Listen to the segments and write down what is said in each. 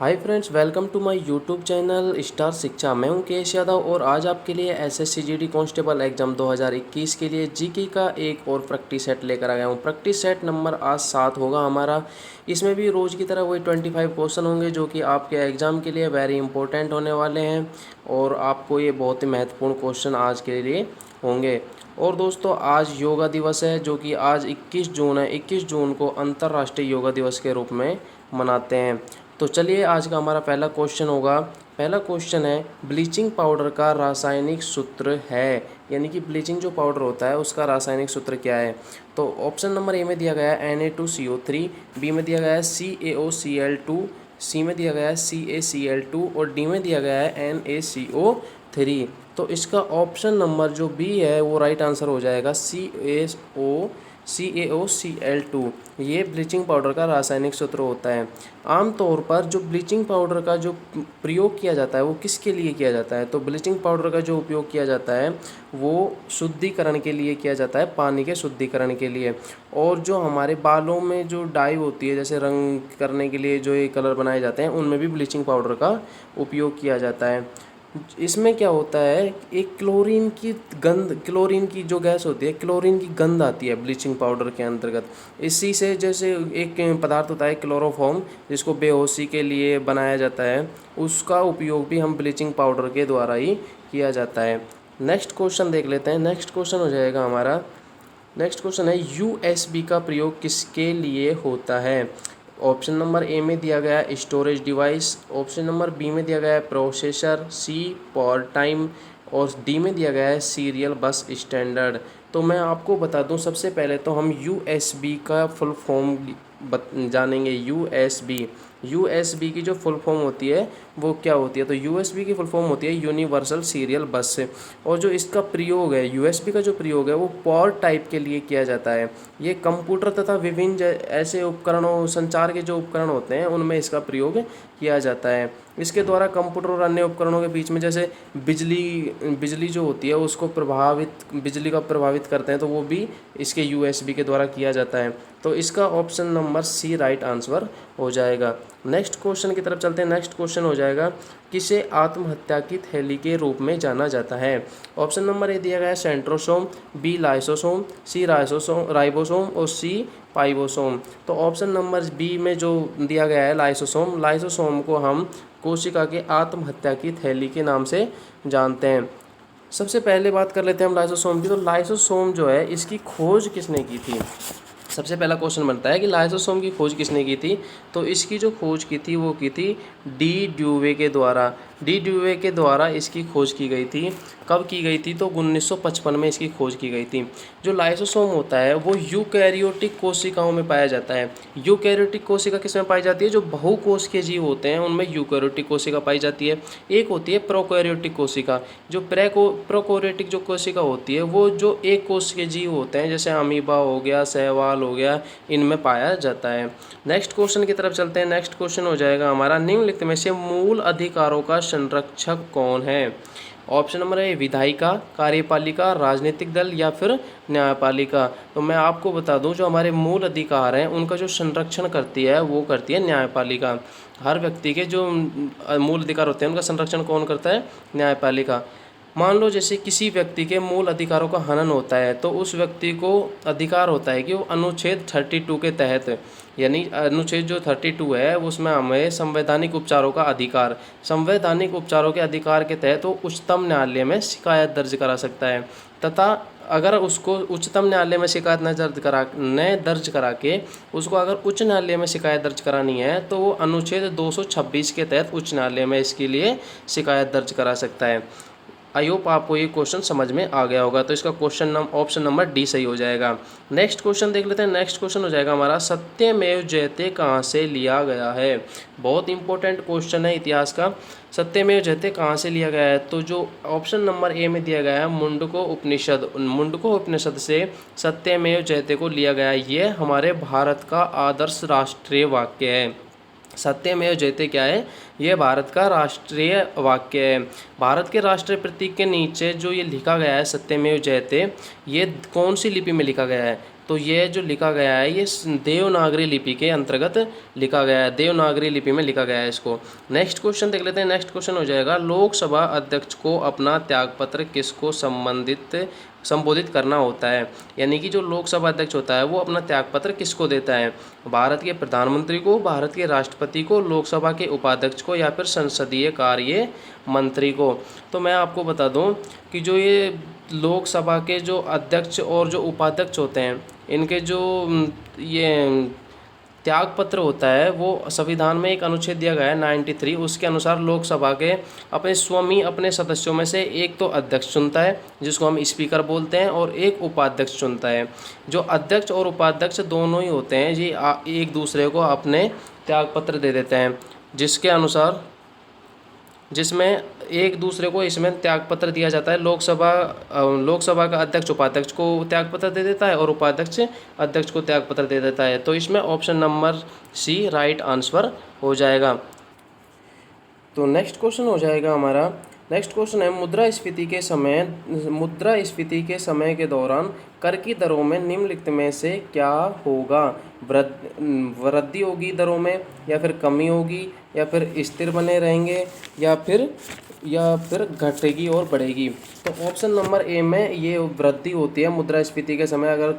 Hi friends, welcome to my YouTube channel Star Shiksha. मैं हूं केश यादव और आज आपके लिए एसएससी जीडी कांस्टेबल एग्ज़ाम 2021 के लिए जीके का एक और प्रैक्टिस सेट लेकर आ गया हूं। प्रैक्टिस सेट नंबर आज 7 होगा हमारा। इसमें भी रोज़ की तरह वही 25 क्वेश्चन होंगे जो कि आपके एग्ज़ाम के लिए वेरी इंपॉर्टेंट होने वाले हैं और आपको ये बहुत ही महत्वपूर्ण क्वेश्चन आज के लिए होंगे। और दोस्तों, आज योगा दिवस है जो कि आज 21 जून है। 21 जून को अंतर्राष्ट्रीय योगा दिवस के रूप में मनाते हैं। तो चलिए, आज का हमारा पहला क्वेश्चन होगा। पहला क्वेश्चन है, ब्लीचिंग पाउडर का रासायनिक सूत्र है, यानी कि ब्लीचिंग जो पाउडर होता है उसका रासायनिक सूत्र क्या है। तो ऑप्शन नंबर ए में दिया गया है Na2CO3, बी में दिया गया है CaOCl2, सी में दिया गया है CaCl2 और डी में दिया गया है NaCO3। तो इसका ऑप्शन नंबर जो बी है वो राइट आंसर हो जाएगा। CaOCl2 ये ब्लीचिंग पाउडर का रासायनिक सूत्र होता है। आमतौर पर जो ब्लीचिंग पाउडर का जो प्रयोग किया जाता है वो किसके लिए किया जाता है, तो ब्लीचिंग पाउडर का जो उपयोग किया जाता है वो शुद्धिकरण के लिए किया जाता है, पानी के शुद्धिकरण के लिए। और जो हमारे बालों में जो डाई होती है, जैसे रंग करने के लिए जो ये कलर बनाए जाते हैं, उनमें भी ब्लीचिंग पाउडर का उपयोग किया जाता है। इसमें क्या होता है, एक क्लोरीन की जो गैस होती है, क्लोरीन की गंध आती है ब्लीचिंग पाउडर के अंतर्गत। इसी से जैसे एक पदार्थ होता है क्लोरोफॉर्म, जिसको बेहोशी के लिए बनाया जाता है, उसका उपयोग भी हम ब्लीचिंग पाउडर के द्वारा ही किया जाता है। नेक्स्ट क्वेश्चन देख लेते हैं। नेक्स्ट क्वेश्चन हो जाएगा हमारा, नेक्स्ट क्वेश्चन है, यूएसबी का प्रयोग किसके लिए होता है। ऑप्शन नंबर ए में दिया गया है storage device, option number B में दिया गया है प्रोसेसर, सी पॉवर टाइम और डी में दिया गया है सीरियल बस स्टैंडर्ड। तो मैं आपको बता दूं, सबसे पहले तो हम यूएसबी का फुल फॉर्म जानेंगे। यूएसबी की जो फुल फॉर्म होती है वो क्या होती है, तो यूएसबी की फुल फॉर्म होती है यूनिवर्सल सीरियल बस से। और जो इसका प्रयोग है, यूएसबी का जो प्रयोग है वो पावर टाइप के लिए किया जाता है। ये कंप्यूटर तथा विभिन्न ऐसे उपकरणों, संचार के जो उपकरण होते हैं उनमें इसका प्रयोग किया जाता है। इसके द्वारा कंप्यूटर और अन्य उपकरणों के बीच में जैसे बिजली जो होती है उसको बिजली का प्रभावित करते हैं, तो वो भी इसके यूएसबी के द्वारा किया जाता है। तो इसका option number C right answer हो जाएगा। नेक्स्ट क्वेश्चन की तरफ चलते हैं। नेक्स्ट क्वेश्चन हो जाएगा, किसे आत्महत्या की थैली के रूप में जाना जाता है। ऑप्शन नंबर ए दिया गया है सेंट्रोसोम, बी लाइसोसोम, सी राइबोसोम और सी पाइबोसोम। तो ऑप्शन नंबर बी में जो दिया गया है लाइसोसोम, लाइसोसोम को हम कोशिका के आत्महत्या की थैली के नाम से जानते हैं। सबसे पहले बात कर लेते हैं हम लाइसोसोम की। तो लाइसोसोम जो है इसकी खोज किसने की थी। सबसे पहला क्वेश्चन बनता है कि लाइसोसोम की खोज किसने की थी। तो इसकी जो खोज की थी वो की थी डी ड्यूवे के द्वारा। डी ड्यूवे के द्वारा इसकी खोज की गई थी। कब की गई थी, तो 1955 में इसकी खोज की गई थी। जो लाइसोसोम होता है वो यूकैरियोटिक कोशिकाओं में पाया जाता है। यूकैरियोटिक कोशिका किस में पाई जाती है, जो बहुकोश के जीव होते हैं उनमें यूकैरियोटिक कोशिका पाई जाती है। एक होती है प्रोकैरियोटिक कोशिका। जो प्रोकैरियोटिक जो कोशिका होती है वो जो एक कोश के जीव होते हैं, जैसे अमीबा हो गया, शैवाल हो गया, इनमें पाया जाता है। नेक्स्ट क्वेश्चन की तरफ चलते हैं। नेक्स्ट क्वेश्चन हो जाएगा हमारा, निम्नलिखित में से मूल अधिकारों का संरक्षक कौन है। ऑप्शन नंबर ए विधायिका, कार्यपालिका, राजनीतिक दल या फिर न्यायपालिका। तो मैं आपको बता दूं, जो हमारे मूल अधिकार हैं उनका जो संरक्षण करती है वो करती है न्यायपालिका। हर व्यक्ति के जो मूल अधिकार होते हैं उनका संरक्षण कौन करता है, न्यायपालिका। मान लो जैसे किसी व्यक्ति के मूल अधिकारों का हनन होता है तो उस व्यक्ति को अधिकार होता है कि वो अनुच्छेद 32 के तहत, यानी अनुच्छेद जो 32 है उसमें हमें संवैधानिक उपचारों का अधिकार, संवैधानिक उपचारों के अधिकार के तहत वो उच्चतम न्यायालय में शिकायत दर्ज करा सकता है। तथा अगर उसको उच्चतम न्यायालय में शिकायत न दर्ज करा के उसको अगर उच्च न्यायालय में शिकायत दर्ज करानी है तो वो अनुच्छेद 226 के तहत उच्च न्यायालय में इसके लिए शिकायत दर्ज करा सकता है। आई होप आपको ये क्वेश्चन समझ में आ गया होगा। तो इसका ऑप्शन नंबर डी सही हो जाएगा। नेक्स्ट क्वेश्चन देख लेते हैं। नेक्स्ट क्वेश्चन हो जाएगा हमारा, सत्यमेव जयते कहाँ से लिया गया है। बहुत इंपॉर्टेंट क्वेश्चन है इतिहास का। सत्यमेव जयते कहाँ से लिया गया है, तो जो ऑप्शन नंबर ए में दिया गया है मुंडको उपनिषद से सत्यमेव जयते को लिया गया है। ये हमारे भारत का आदर्श राष्ट्रीय वाक्य है। सत्यमेव जयते क्या है, यह भारत का राष्ट्रीय वाक्य है। भारत के राष्ट्रीय प्रतीक के नीचे जो ये लिखा गया है सत्यमेव जयते, ये कौन सी लिपि में लिखा गया है, तो ये जो लिखा गया है ये देवनागरी लिपि के अंतर्गत लिखा गया है, देवनागरी लिपि में लिखा गया है इसको। नेक्स्ट क्वेश्चन देख लेते हैं। नेक्स्ट क्वेश्चन हो जाएगा, लोकसभा अध्यक्ष को अपना त्यागपत्र किसको संबोधित करना होता है। यानी कि जो लोकसभा अध्यक्ष होता है वो अपना त्यागपत्र किसको देता है, भारत के प्रधानमंत्री को, भारत के राष्ट्रपति को, लोकसभा के उपाध्यक्ष को, या फिर संसदीय कार्य मंत्री को। तो मैं आपको बता दूं कि जो ये लोकसभा के जो अध्यक्ष और जो उपाध्यक्ष होते हैं इनके जो ये त्यागपत्र होता है वो संविधान में एक अनुच्छेद दिया गया है 93, उसके अनुसार लोकसभा के अपने सदस्यों में से एक तो अध्यक्ष चुनता है जिसको हम स्पीकर बोलते हैं, और एक उपाध्यक्ष चुनता है। जो अध्यक्ष और उपाध्यक्ष दोनों ही होते हैं ये एक दूसरे को अपने त्यागपत्र दे देते हैं, जिसमें एक दूसरे को इसमें त्यागपत्र दिया जाता है। लोकसभा का अध्यक्ष उपाध्यक्ष को त्यागपत्र दे देता है और उपाध्यक्ष अध्यक्ष को त्यागपत्र दे देता है। तो इसमें option number C right answer हो जाएगा। तो नेक्स्ट क्वेश्चन हो जाएगा हमारा, नेक्स्ट क्वेश्चन है, मुद्रास्फीति के समय के दौरान कर की दरों में निम्नलिखित में से क्या होगा। वृद्धि होगी दरों में, या फिर कमी होगी, या फिर स्थिर बने रहेंगे, या फिर घटेगी और बढ़ेगी। तो ऑप्शन नंबर ए में ये वृद्धि होती है। मुद्रास्फीति के समय अगर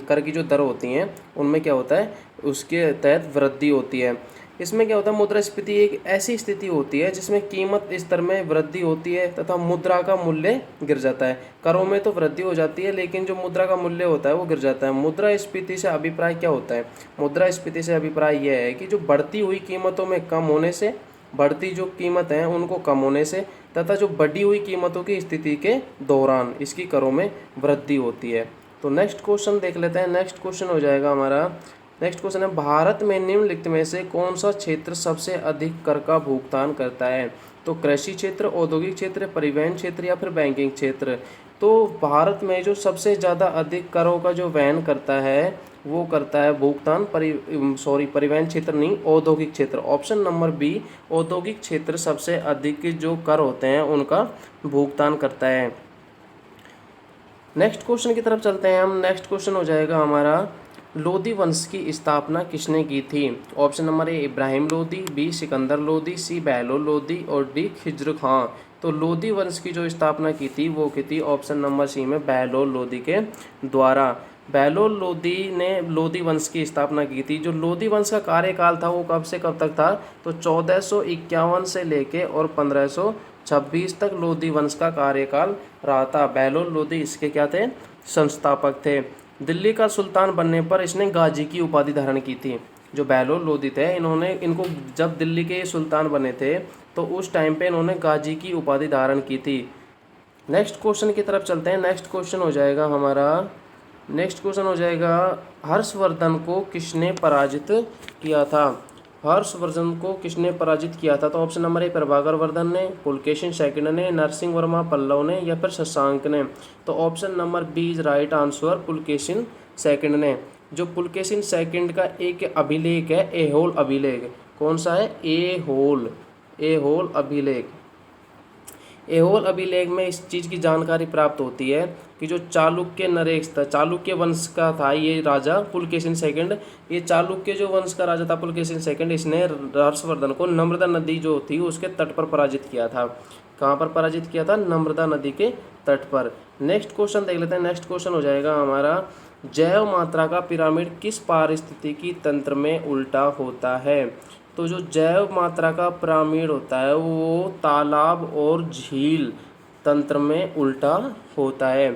कर की जो दर होती हैं उनमें क्या होता है, उसके तहत वृद्धि होती है। इसमें क्या होता है, मुद्रास्फीति एक ऐसी स्थिति होती है जिसमें कीमत स्तर में वृद्धि होती है तथा मुद्रा का मूल्य गिर जाता है। करों में तो वृद्धि हो जाती है लेकिन जो मुद्रा का मूल्य होता है वो गिर जाता है। मुद्रास्फीति से अभिप्राय क्या होता है, मुद्रास्फीति से अभिप्राय यह है कि जो बढ़ती हुई कीमतों में कम होने से, बढ़ती जो कीमत हैं उनको कम होने से, तथा जो बढ़ी हुई कीमतों की स्थिति के दौरान इसकी करों में वृद्धि होती है। तो नेक्स्ट क्वेश्चन देख लेते हैं। नेक्स्ट क्वेश्चन हो जाएगा हमारा, नेक्स्ट क्वेश्चन है, भारत में निम्नलिखित में से कौन सा क्षेत्र सबसे अधिक कर का भुगतान करता है। तो कृषि क्षेत्र, औद्योगिक क्षेत्र, परिवहन क्षेत्र, या फिर बैंकिंग क्षेत्र। तो भारत में जो सबसे ज़्यादा अधिक करों का जो वहन करता है वो करता है भुगतान परिवहन क्षेत्र नहीं, औद्योगिक क्षेत्र। ऑप्शन नंबर बी, औद्योगिक क्षेत्र सबसे अधिक जो कर होते हैं उनका भुगतान करता है। नेक्स्ट क्वेश्चन की तरफ चलते हैं हम। नेक्स्ट क्वेश्चन हो जाएगा हमारा, लोदी वंश की स्थापना किसने की थी। Option number A Ibrahim Lodi, B Sikandar Lodi, C Bahlol Lodi, और डी खिज्र खां। तो लोदी वंश की जो स्थापना की थी वो की थी ऑप्शन नंबर सी में बहलोल लोदी के द्वारा। बहलोल लोदी ने लोदी वंश की स्थापना की थी। जो लोदी वंश का कार्यकाल था वो कब से कब तक था, तो 1451 से लेके और 1526 तक लोदी वंश का कार्यकाल रहा था। बहलोल लोदी इसके क्या थे, संस्थापक थे। दिल्ली का सुल्तान बनने पर इसने गाजी की उपाधि धारण की थी। जो बहलोल लोदी थे इनको जब दिल्ली के सुल्तान बने थे तो उस टाइम पे इन्होंने गाजी की उपाधि धारण की थी। नेक्स्ट क्वेश्चन की तरफ चलते हैं। नेक्स्ट क्वेश्चन हो जाएगा हमारा, नेक्स्ट क्वेश्चन हो जाएगा, हर्षवर्धन को किसने पराजित किया था। हर्षवर्धन को किसने पराजित किया था। तो ऑप्शन नंबर ए प्रभाकर वर्धन ने, पुलकेशिन सेकंड ने, नरसिंह वर्मा पल्लव ने, या फिर शशांक ने। तो option number B is right answer, Pulakeshin second ने। जो पुलकेशिन सेकंड का एक अभिलेख है एहोल अभिलेख, कौन सा है, एहोल अभिलेख। एहोल अभिलेख में इस चीज़ की जानकारी प्राप्त होती है कि जो चालुक्य नरेश था, चालुक्य वंश का था ये राजा पुलकेशिन सेकंड। ये चालुक्य जो वंश का राजा था पुलकेशिन सेकंड, इसने हर्षवर्धन को नर्मदा नदी जो थी उसके तट पर पराजित किया था। कहाँ पर पराजित किया था, नर्मदा नदी के तट पर। नेक्स्ट क्वेश्चन देख लेते हैं। नेक्स्ट क्वेश्चन हो जाएगा हमारा, जैव मात्रा का पिरामिड किस पारिस्थितिकी तंत्र में उल्टा होता है। तो जो जैव मात्रा का पिरामिड होता है वो तालाब और झील तंत्र में उल्टा होता है।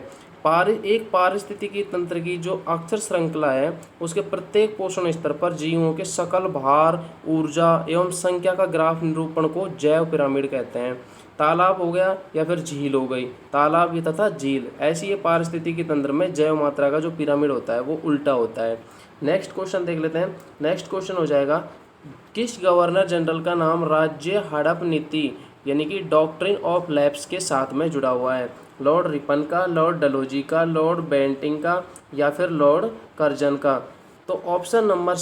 एक पारिस्थितिकी तंत्र की जो अक्षर श्रृंखला है उसके प्रत्येक पोषण स्तर पर जीवों के सकल भार, ऊर्जा एवं संख्या का ग्राफ निरूपण को जैव पिरामिड कहते हैं। तालाब हो गया या फिर झील हो गई, तालाब ये तथा झील, ऐसी ये पारिस्थितिकी तंत्र में जैव मात्रा का जो पिरामिड होता है वो उल्टा होता है। नेक्स्ट क्वेश्चन देख लेते हैं। नेक्स्ट क्वेश्चन हो जाएगा, किस गवर्नर जनरल का नाम राज्य हड़प नीति यानी कि डॉक्ट्रिन ऑफ लैप्स के साथ में जुड़ा हुआ है। लॉर्ड रिपन का, लॉर्ड डलहौजी का, लॉर्ड बेंटिंग का, या फिर लॉर्ड कर्जन का। तो ऑप्शन नंबर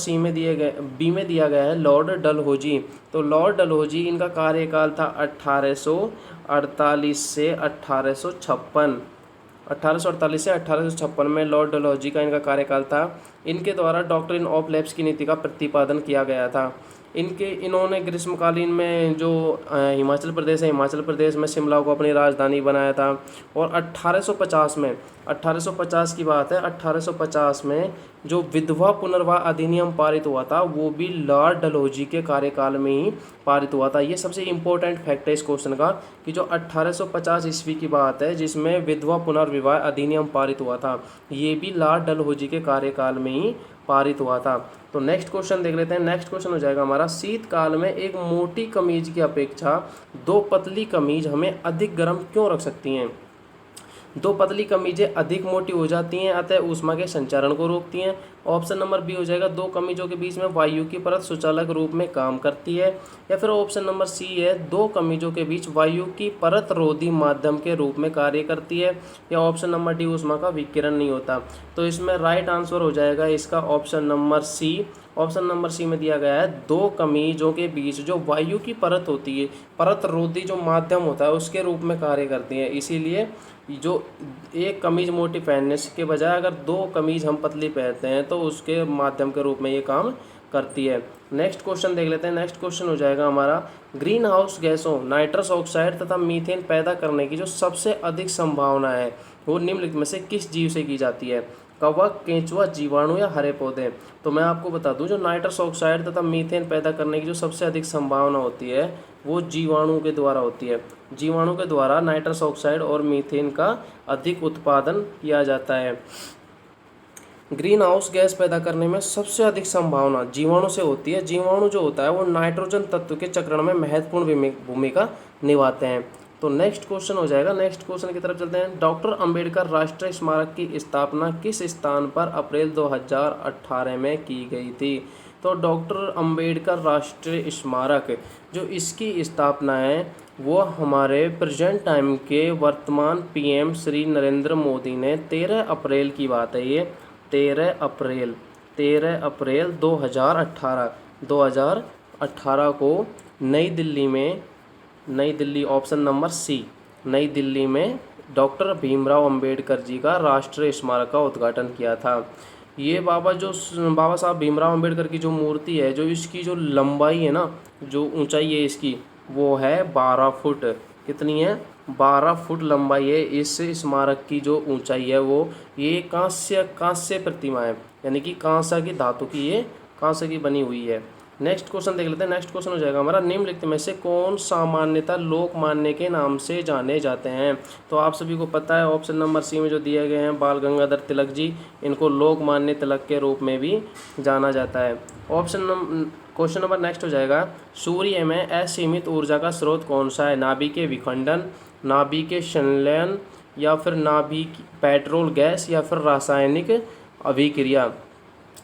बी में दिया गया है लॉर्ड डलहौजी। तो लॉर्ड डलहौजी इनका कार्यकाल था 1848 से 1856। 1848 से 1856 में लॉर्ड डलहौजी का इनका कार्यकाल था। इनके द्वारा डॉक्ट्रिन ऑफ लैप्स की नीति का प्रतिपादन किया गया था। इन्होंने ग्रीष्मकालीन में जो हिमाचल प्रदेश है, हिमाचल प्रदेश में शिमला को अपनी राजधानी बनाया था। और 1850 में, 1850 की बात है, 1850 में जो विधवा पुनर्विवाह अधिनियम पारित हुआ था वो भी लॉर्ड डलहौजी के कार्यकाल में ही पारित हुआ था। ये सबसे इम्पोर्टेंट फैक्ट है इस क्वेश्चन का कि जो 1850 ईस्वी की बात है जिसमें विधवा पुनर्विवाह अधिनियम पारित हुआ था, ये भी लॉर्ड डलहौजी के कार्यकाल में ही पारित हुआ था। तो नेक्स्ट क्वेश्चन देख लेते हैं। नेक्स्ट क्वेश्चन हो जाएगा हमारा, शीतकाल में एक मोटी कमीज की अपेक्षा दो पतली कमीज हमें अधिक गर्म क्यों रख सकती हैं? दो पतली कमीजें अधिक मोटी हो जाती हैं, अतः ऊष्मा के संचारण को रोकती हैं। ऑप्शन नंबर बी हो जाएगा, दो कमीजों के बीच में वायु की परत सुचालक रूप में काम करती है। या फिर ऑप्शन नंबर सी है, दो कमीजों के बीच वायु की परत रोधी माध्यम के रूप में कार्य करती है। या ऑप्शन नंबर डी, ऊष्मा का विकिरण नहीं होता। तो इसमें राइट आंसर हो जाएगा इसका option number C. Option number C में दिया गया है, दो कमीजों के बीच जो वायु की परत होती है, परत रोधी जो माध्यम होता है उसके रूप में कार्य करती है। इसीलिए जो एक कमीज मोटी पहनने के बजाय अगर दो कमीज हम पतली पहनते हैं तो उसके माध्यम के रूप में ये काम करती है। नेक्स्ट क्वेश्चन देख लेते हैं। नेक्स्ट क्वेश्चन हो जाएगा हमारा, ग्रीन हाउस गैसों नाइट्रस ऑक्साइड तथा मीथेन पैदा करने की जो सबसे अधिक संभावना है वो निम्नलिखित में से किस जीव से की जाती है? कवक, केंचुआ, जीवाणु या हरे पौधे? तो मैं आपको बता दूं, जो नाइट्रस ऑक्साइड तथा मीथेन पैदा करने की जो सबसे अधिक संभावना होती है वो जीवाणु के द्वारा होती है। जीवाणु के द्वारा नाइट्रस ऑक्साइड और मीथेन का अधिक उत्पादन किया जाता है। ग्रीन हाउस गैस पैदा करने में सबसे अधिक संभावना जीवाणु से होती है। जीवाणु जो होता है वो नाइट्रोजन तत्व के चक्रण में महत्वपूर्ण भूमिका निभाते हैं। तो नेक्स्ट क्वेश्चन हो जाएगा। नेक्स्ट क्वेश्चन की तरफ चलते हैं। डॉक्टर अंबेडकर राष्ट्रीय स्मारक की स्थापना किस स्थान पर अप्रैल 2018 में की गई थी? तो डॉक्टर अंबेडकर राष्ट्रीय स्मारक जो इसकी स्थापना है वो हमारे प्रेजेंट टाइम के वर्तमान पीएम श्री नरेंद्र मोदी ने 13 अप्रैल की बात है, ये 13 अप्रैल 2018 को नई दिल्ली ऑप्शन नंबर सी, नई दिल्ली में डॉक्टर भीमराव अंबेडकर जी का राष्ट्रीय स्मारक का उद्घाटन किया था। ये बाबा साहब भीमराव अंबेडकर की जो मूर्ति है, जो इसकी जो लंबाई है ना, जो ऊंचाई है इसकी वो है 12 फुट। कितनी है? 12 फुट लंबाई है इस स्मारक की जो ऊंचाई है वो। ये कांस्य प्रतिमा है, यानी कि कांसा की धातु की ये कांस्य की बनी हुई है। नेक्स्ट क्वेश्चन देख लेते हैं। नेक्स्ट क्वेश्चन हो जाएगा हमारा, निम्नलिखित में से कौन सामान्यतः लोकमान्य के नाम से जाने जाते हैं? तो आप सभी को पता है ऑप्शन नंबर सी में जो दिए गए हैं बाल गंगाधर तिलक जी, इनको लोकमान्य तिलक के रूप में भी जाना जाता है। क्वेश्चन नंबर नेक्स्ट हो जाएगा, सूर्य में असीमित ऊर्जा का स्रोत कौन सा है? नाभिकीय विखंडन, नाभिकीय संलयन, या फिर नाभिक पेट्रोल गैस, या फिर रासायनिक अभिक्रिया?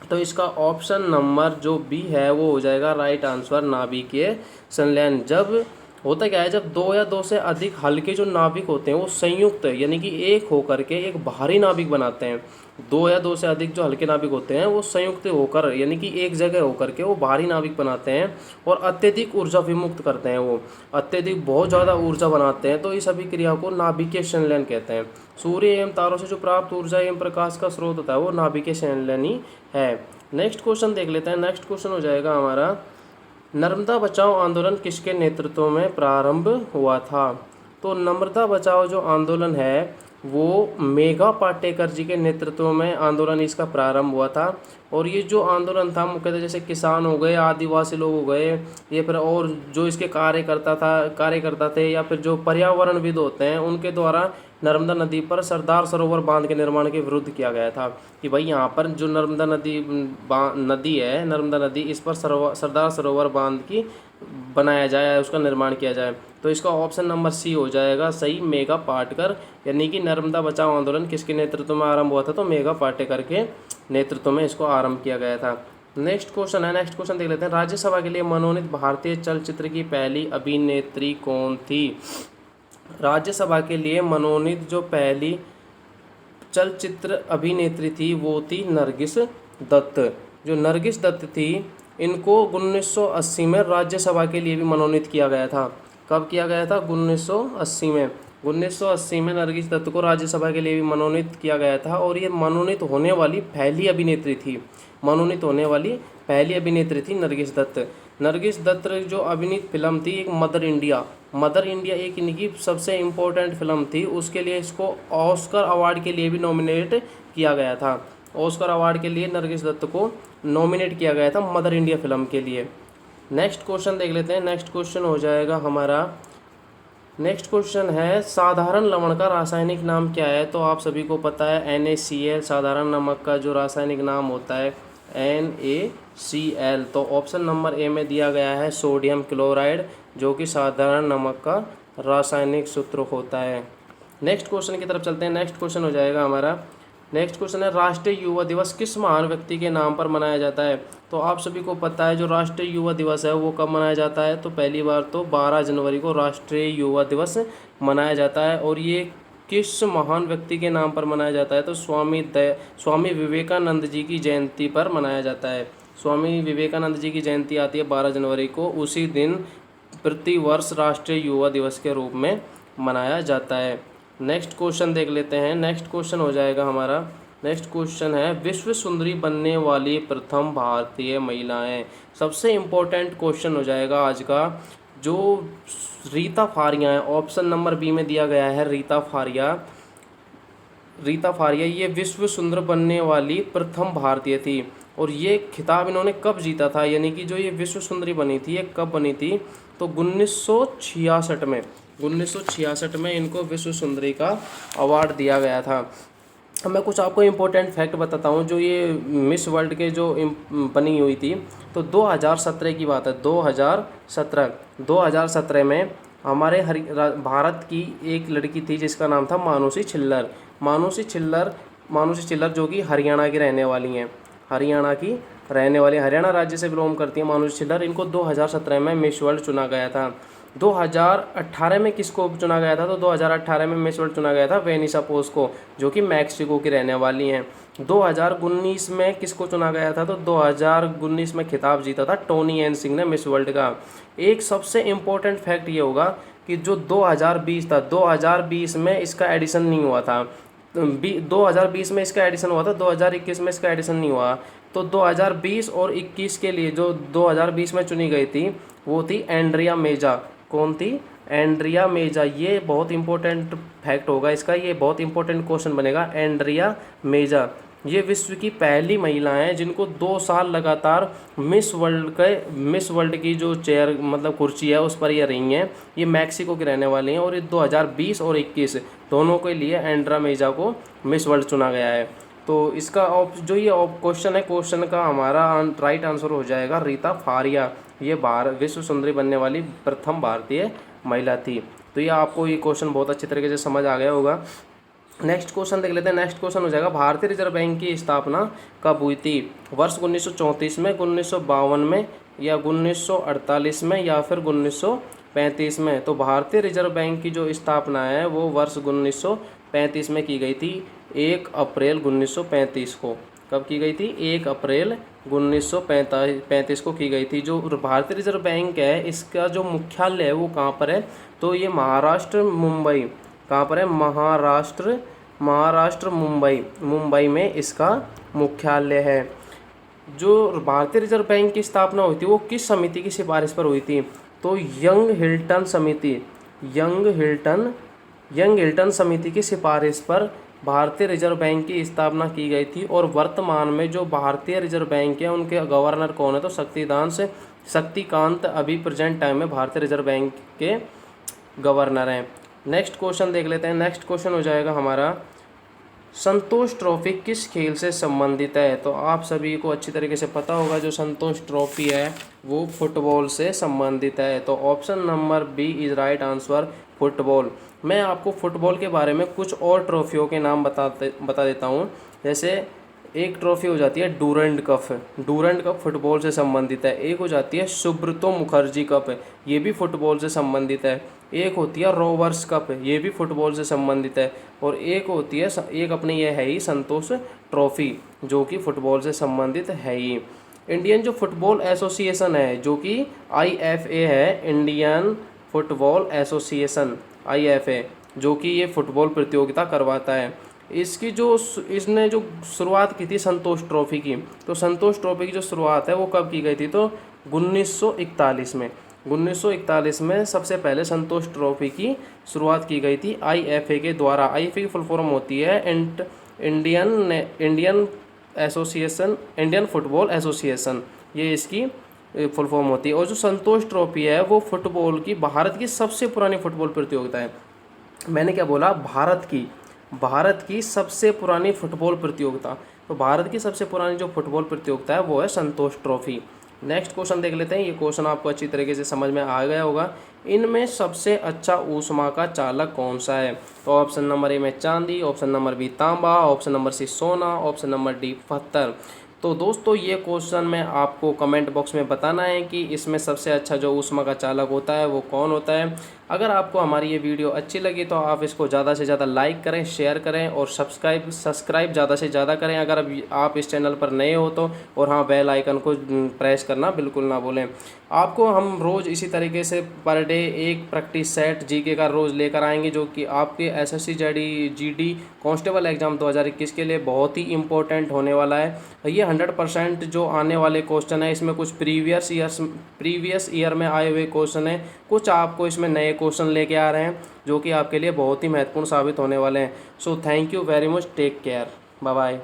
तो इसका ऑप्शन नंबर जो बी है वो हो जाएगा राइट आंसर, नाभिकीय संलयन। जब होता क्या है, जब दो या दो से अधिक हल्के जो नाभिक होते हैं वो संयुक्त यानी कि एक होकर के एक भारी नाभिक बनाते हैं। दो या दो से अधिक जो हल्के नाभिक होते हैं वो संयुक्त होकर यानी कि एक जगह होकर के वो भारी नाभिक बनाते हैं और अत्यधिक ऊर्जा विमुक्त करते हैं। वो अत्यधिक बहुत ज़्यादा ऊर्जा बनाते हैं, तो इस अभिक्रिया को नाभिकीय संलयन कहते हैं। सूर्य एवं तारों से जो प्राप्त ऊर्जा एवं प्रकाश का स्रोत होता है वो नाभिकीय संलयन ही है। नेक्स्ट क्वेश्चन देख लेते हैं। नेक्स्ट क्वेश्चन हो जाएगा हमारा, नर्मदा बचाओ आंदोलन किसके नेतृत्व में प्रारंभ हुआ था? तो नर्मदा बचाओ जो आंदोलन है वो मेघा पाटेकर जी के नेतृत्व में आंदोलन इसका प्रारंभ हुआ था। और ये जो आंदोलन था मुख्यतः जैसे किसान हो गए, आदिवासी लोग हो गए, ये फिर और जो इसके कार्यकर्ता थे या फिर जो पर्यावरणविद होते हैं उनके द्वारा नर्मदा नदी पर सरदार सरोवर बांध के निर्माण के विरुद्ध किया गया था कि भाई यहाँ पर जो नर्मदा नदी है, नर्मदा नदी, इस पर सरदार सरोवर बांध की बनाया जाए, उसका निर्माण किया जाए। तो इसका ऑप्शन नंबर सी हो जाएगा सही, मेघा पाटेकर, यानी कि नर्मदा बचाओ आंदोलन किसके नेतृत्व में आरंभ हुआ था? तो मेघा पाटेकर के नेतृत्व में इसको आरंभ किया गया था। नेक्स्ट क्वेश्चन है। नेक्स्ट क्वेश्चन देख लेते हैं। राज्यसभा के लिए मनोनीत भारतीय चलचित्र की पहली अभिनेत्री कौन थी? राज्यसभा के लिए मनोनीत जो पहली चलचित्र अभिनेत्री थी वो थी नरगिस दत्त। जो नरगिस दत्त थी इनको 1980 में राज्यसभा के लिए भी मनोनीत किया गया था। कब किया गया था? 1980 में। 1980 में नरगिस दत्त को राज्यसभा के लिए भी मनोनीत किया गया था और ये मनोनीत होने वाली पहली अभिनेत्री थी। मनोनीत होने वाली पहली अभिनेत्री थी नरगिस दत्त। नरगिस दत्त जो अभिनीत फिल्म थी एक मदर इंडिया। मदर इंडिया एक इनकी सबसे इम्पोर्टेंट फिल्म थी, उसके लिए इसको ऑस्कर अवार्ड के लिए भी नॉमिनेट किया गया था। ऑस्कर अवार्ड के लिए नरगिस दत्त को नॉमिनेट किया गया था मदर इंडिया फिल्म के लिए। नेक्स्ट क्वेश्चन देख लेते हैं। नेक्स्ट क्वेश्चन हो जाएगा हमारा, नेक्स्ट क्वेश्चन है साधारण लवण का रासायनिक नाम क्या है। तो आप सभी को पता है NaCl साधारण नमक का जो रासायनिक नाम होता है NaCl। तो ऑप्शन नंबर ए में दिया गया है सोडियम क्लोराइड, जो कि साधारण नमक का रासायनिक सूत्र होता है। नेक्स्ट क्वेश्चन की तरफ चलते हैं। नेक्स्ट क्वेश्चन हो जाएगा हमारा, नेक्स्ट क्वेश्चन है राष्ट्रीय युवा दिवस किस महान व्यक्ति के नाम पर मनाया जाता है। तो आप सभी को पता है जो राष्ट्रीय युवा दिवस है वो कब मनाया जाता है। तो पहली बार तो 12 जनवरी को राष्ट्रीय युवा दिवस मनाया जाता है और ये किस महान व्यक्ति के नाम पर मनाया जाता है। तो स्वामी विवेकानंद जी की जयंती पर मनाया जाता है। स्वामी विवेकानंद जी की जयंती आती है 12 जनवरी को, उसी दिन प्रतिवर्ष राष्ट्रीय युवा दिवस के रूप में मनाया जाता है। नेक्स्ट क्वेश्चन देख लेते हैं। नेक्स्ट क्वेश्चन हो जाएगा हमारा, नेक्स्ट क्वेश्चन है विश्व सुंदरी बनने वाली प्रथम भारतीय महिलाएं। सबसे इम्पोर्टेंट क्वेश्चन हो जाएगा आज का, जो रीता फारिया है। ऑप्शन नंबर बी में दिया गया है रीता फारिया। रीता फारिया ये विश्व सुंदर बनने वाली प्रथम भारतीय थी और ये खिताब इन्होंने कब जीता था, यानी कि जो ये विश्व सुंदरी बनी थी ये कब बनी थी। तो 1966 में, 1966 में इनको विश्व सुंदरी का अवार्ड दिया गया था। अब मैं कुछ आपको इम्पोर्टेंट फैक्ट बताता हूँ जो ये मिस वर्ल्ड के जो बनी हुई थी। तो 2017 की बात है, 2017 में हमारे भारत की एक लड़की थी जिसका नाम था मानुषी छिल्लर। मानुषी छिल्लर जो कि हरियाणा की रहने वाली हैं, हरियाणा राज्य से बिलोंग करती है मानुषी छिल्लर। इनको 2017 में मिस वर्ल्ड चुना गया था। 2018 में किसको चुना गया था। तो 2018 में मिस वर्ल्ड चुना गया था वेनिसा पोस को, जो कि मैक्सिको की रहने वाली हैं। 2019 में किसको चुना गया था। तो 2019 में खिताब जीता था टोनी एन सिंह ने मिस वर्ल्ड का। एक सबसे इम्पोर्टेंट फैक्ट ये होगा कि जो 2020 था, 2020 में इसका एडिशन नहीं हुआ था। 2020 में इसका एडिशन हुआ था, 2021 में इसका एडिशन नहीं हुआ। तो 2020 और 21 के लिए जो 2020 में चुनी गई थी वो थी एंड्रिया मेजा। कौन थी। एंड्रिया मेजा। ये बहुत इंपॉर्टेंट फैक्ट होगा इसका, ये बहुत इंपॉर्टेंट क्वेश्चन बनेगा। एंड्रिया मेजा ये विश्व की पहली महिला हैं जिनको 2 साल लगातार मिस वर्ल्ड की जो चेयर मतलब कुर्सी है उस पर ये रही हैं। ये मैक्सिको की रहने वाली हैं और ये 2020 और 21 दोनों के लिए एंड्रिया मेजा को मिस वर्ल्ड चुना गया है। तो इसका जो ये क्वेश्चन है, क्वेश्चन का हमारा राइट आंसर हो जाएगा रीता फारिया। ये विश्व सुंदरी बनने वाली प्रथम भारतीय महिला थी। तो ये आपको ये क्वेश्चन बहुत अच्छी तरीके से समझ आ गया होगा। नेक्स्ट क्वेश्चन देख लेते हैं। नेक्स्ट क्वेश्चन हो जाएगा भारतीय रिजर्व बैंक की स्थापना कब हुई थी। वर्ष 1934 में, 1952 में या 1948 में या फिर 1935 में। तो भारतीय रिजर्व बैंक की जो स्थापना है वो वर्ष 1935 में की गई थी, 1 अप्रैल 1935 को। कब की गई थी। 1 अप्रैल 1935 को की गई थी। जो भारतीय रिजर्व बैंक है इसका जो मुख्यालय है वो कहाँ पर है। तो ये महाराष्ट्र मुंबई, कहाँ पर है। महाराष्ट्र मुंबई में इसका मुख्यालय है। जो भारतीय रिजर्व बैंक की स्थापना हुई थी वो किस समिति की सिफारिश पर हुई थी। तो यंग हिल्टन समिति की सिफारिश पर भारतीय रिजर्व बैंक की स्थापना की गई थी। और वर्तमान में जो भारतीय रिजर्व बैंक है उनके गवर्नर कौन है। तो शक्तिकांत अभी प्रेजेंट टाइम में भारतीय रिजर्व बैंक के गवर्नर हैं। नेक्स्ट क्वेश्चन देख लेते हैं। नेक्स्ट क्वेश्चन हो जाएगा हमारा, संतोष ट्रॉफी किस खेल से संबंधित है। तो आप सभी को अच्छी तरीके से पता होगा जो संतोष ट्रॉफी है वो फुटबॉल से संबंधित है। तो option number B is right answer, football. मैं आपको फुटबॉल के बारे में कुछ और ट्रॉफियों के नाम बता देता हूँ। जैसे एक ट्रॉफी हो जाती है डूरंड कप फुटबॉल से संबंधित है। एक हो जाती है सुब्रतो मुखर्जी कप, ये भी फुटबॉल से संबंधित है। एक होती है रोवर्स कप, ये भी फुटबॉल से संबंधित है। और एक होती है एक अपनी ये है ही संतोष ट्रॉफी, जो कि फुटबॉल से संबंधित है ही। इंडियन जो फुटबॉल एसोसिएशन है जो कि IFA है, इंडियन फुटबॉल एसोसिएशन IFA, जो कि ये फुटबॉल प्रतियोगिता करवाता है। इसने जो शुरुआत की थी संतोष ट्रॉफी की, तो संतोष ट्रॉफी की जो शुरुआत है वो कब की गई थी, तो 1941 में। 1941 में सबसे पहले संतोष ट्रॉफी की शुरुआत की गई थी आईएफए के द्वारा। आईएफए की फुल फॉर्म होती है Indian Indian association, Indian football association, ये इसकी फुल फॉर्म होती है। और जो संतोष ट्रॉफी है वो फुटबॉल की भारत की सबसे पुरानी फुटबॉल प्रतियोगिता है। मैंने क्या बोला, भारत की सबसे पुरानी फुटबॉल प्रतियोगिता। तो भारत की सबसे पुरानी जो फुटबॉल प्रतियोगिता है वो है संतोष ट्रॉफी। नेक्स्ट क्वेश्चन देख लेते हैं। ये क्वेश्चन आपको अच्छी तरीके से समझ में आ गया होगा। इनमें सबसे अच्छा ऊष्मा का चालक कौन सा है? तो ऑप्शन नंबर ए में चांदी, ऑप्शन नंबर बी तांबा, ऑप्शन नंबर सी सोना, ऑप्शन नंबर डी पत्थर। तो दोस्तों ये क्वेश्चन में आपको कमेंट बॉक्स में बताना है कि इसमें सबसे अच्छा जो ऊष्मा का चालक होता है वो कौन होता है। अगर आपको हमारी ये वीडियो अच्छी लगी तो आप इसको ज़्यादा से ज़्यादा लाइक करें, शेयर करें और सब्सक्राइब ज़्यादा से ज़्यादा करें अगर अभी आप इस चैनल पर नए हो तो। और हाँ, बेल आइकन को प्रेस करना बिल्कुल ना भूलें। आपको हम रोज़ इसी तरीके से पर डे एक प्रैक्टिस सेट जीके का रोज़ लेकर आएंगे, जो कि आपके एसएससी जीडी कांस्टेबल एग्ज़ाम 2021 के लिए बहुत ही इंपॉर्टेंट होने वाला है। ये 100% जो आने वाले क्वेश्चन है, इसमें कुछ प्रीवियस ईयर में आए हुए क्वेश्चन है, कुछ आपको इसमें नए क्वेश्चन लेके आ रहे हैं जो कि आपके लिए बहुत ही महत्वपूर्ण साबित होने वाले हैं। So thank you very much, take care, bye bye.